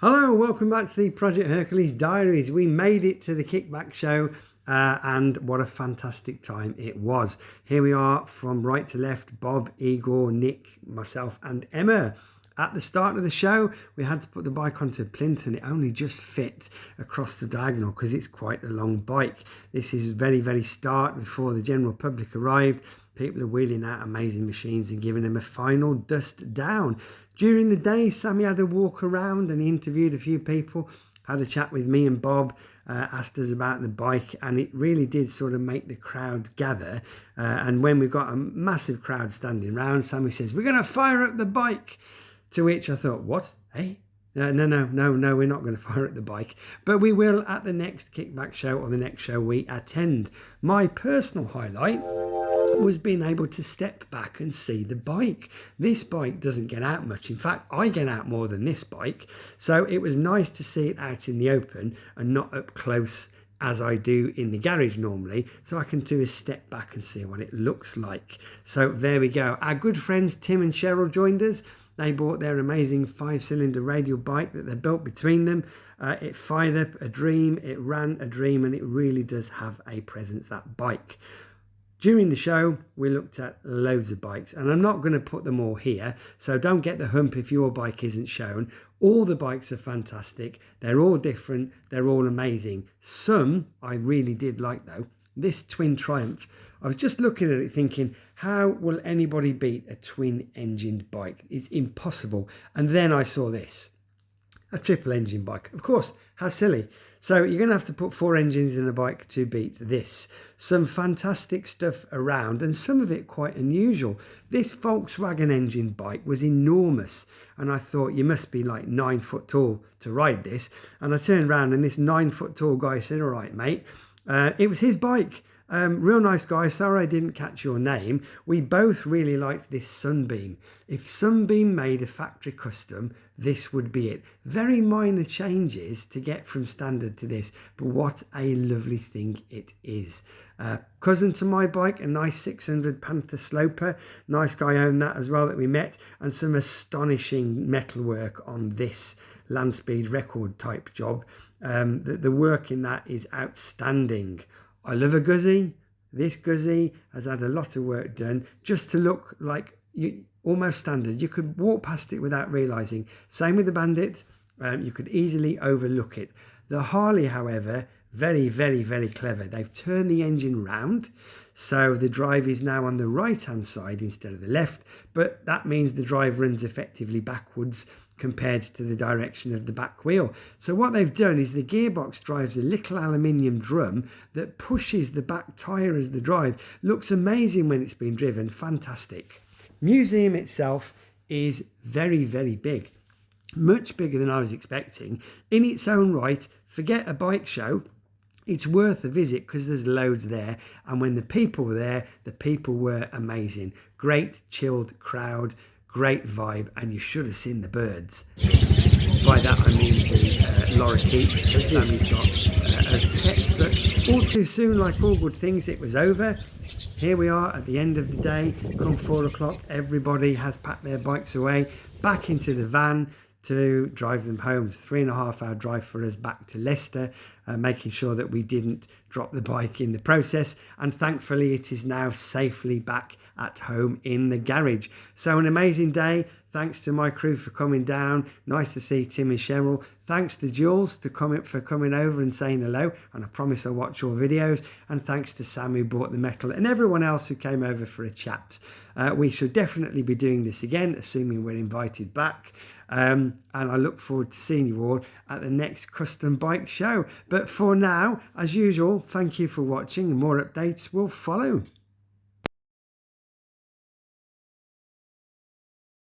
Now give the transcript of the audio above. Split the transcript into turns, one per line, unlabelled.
Hello, welcome back to the Project Hercules Diaries. We made it to the Kickback show and what a fantastic time it was. Here we are from right to left, Bob, Igor, Nick, myself and Emma. At the start of the show, we had to put the bike onto a plinth and it only just fit across the diagonal because it's quite a long bike. This is very start before the general public arrived. People are wheeling out amazing machines and giving them a final dust down. During the day, Sammy had a walk around and he interviewed a few people, had a chat with me and Bob, asked us about the bike, and it really did sort of make the crowd gather. And when we've got a massive crowd standing around, Sammy says, "We're going to fire up the bike." To which I thought, what? Hey? No, we're not going to fire up the bike. But we will at the next Kickback show or the next show we attend. My personal highlight was being able to step back and see the bike. This bike doesn't get out much. In fact, I get out more than this bike. So it was nice to see it out in the open and not up close as I do in the garage normally, so I can do a step back and see what it looks like. So there we go. Our good friends Tim and Cheryl joined us. They bought their amazing 5-cylinder radial bike that they built between them. It fired up a dream, it ran a dream, and it really does have a presence, that bike. During the show, we looked at loads of bikes, and I'm not going to put them all here, so don't get the hump if your bike isn't shown. All the bikes are fantastic. They're all different. They're all amazing. Some I really did like, though. This Twin Triumph, I was just looking at it thinking, how will anybody beat a twin-engined bike? It's impossible. And then I saw this, a triple-engine bike. Of course, how silly. So you're going to have to put 4 engines in a bike to beat this. Some fantastic stuff around, and some of it quite unusual. This Volkswagen engine bike was enormous, and I thought, you must be like 9 foot tall to ride this. And I turned around and this 9 foot tall guy said, "All right, mate." It was his bike. Real nice guy. Sorry I didn't catch your name. We both really liked this Sunbeam. If Sunbeam made a factory custom, this would be it. Very minor changes to get from standard to this, but what a lovely thing it is. Cousin to my bike, a nice 600 Panther Sloper. Nice guy owned that as well that we met, and some astonishing metalwork on this land speed record type job. The work in that is outstanding. I love a Guzzi. This Guzzi has had a lot of work done just to look like almost standard. You could walk past it without realising. Same with the Bandit. You could easily overlook it. The Harley, however, very clever. They've turned the engine round, so the drive is now on the right-hand side instead of the left, but that means the drive runs effectively backwards compared to the direction of the back wheel. So what they've done is the gearbox drives a little aluminium drum that pushes the back tyre as the drive. Looks amazing when it's been driven. Fantastic. Museum itself is very big. Much bigger than I was expecting. In its own right, forget a bike show. It's worth a visit because there's loads there. And when the people were there, the people were amazing. Great chilled crowd. Great vibe, and you should have seen the birds. By that I mean the lorikeet that Sammy's got as pets, but all too soon, like all good things, it was over. Here we are at the end of the day. Come 4 o'clock, everybody has packed their bikes away, back into the van to drive them home. 3.5 hour drive for us back to Leicester, making sure that we didn't drop the bike in the process, and thankfully it is now safely back at home in the garage. So an amazing day. Thanks to my crew for coming down. Nice to see Tim and Cheryl. Thanks to Jules for coming over and saying hello, and I promise I'll watch your videos. And thanks to Sam who bought the metal, and everyone else who came over for a chat. We should definitely be doing this again, assuming we're invited back. And I look forward to seeing you all at the next custom bike show. But for now, as usual, thank you for watching, and more updates will follow.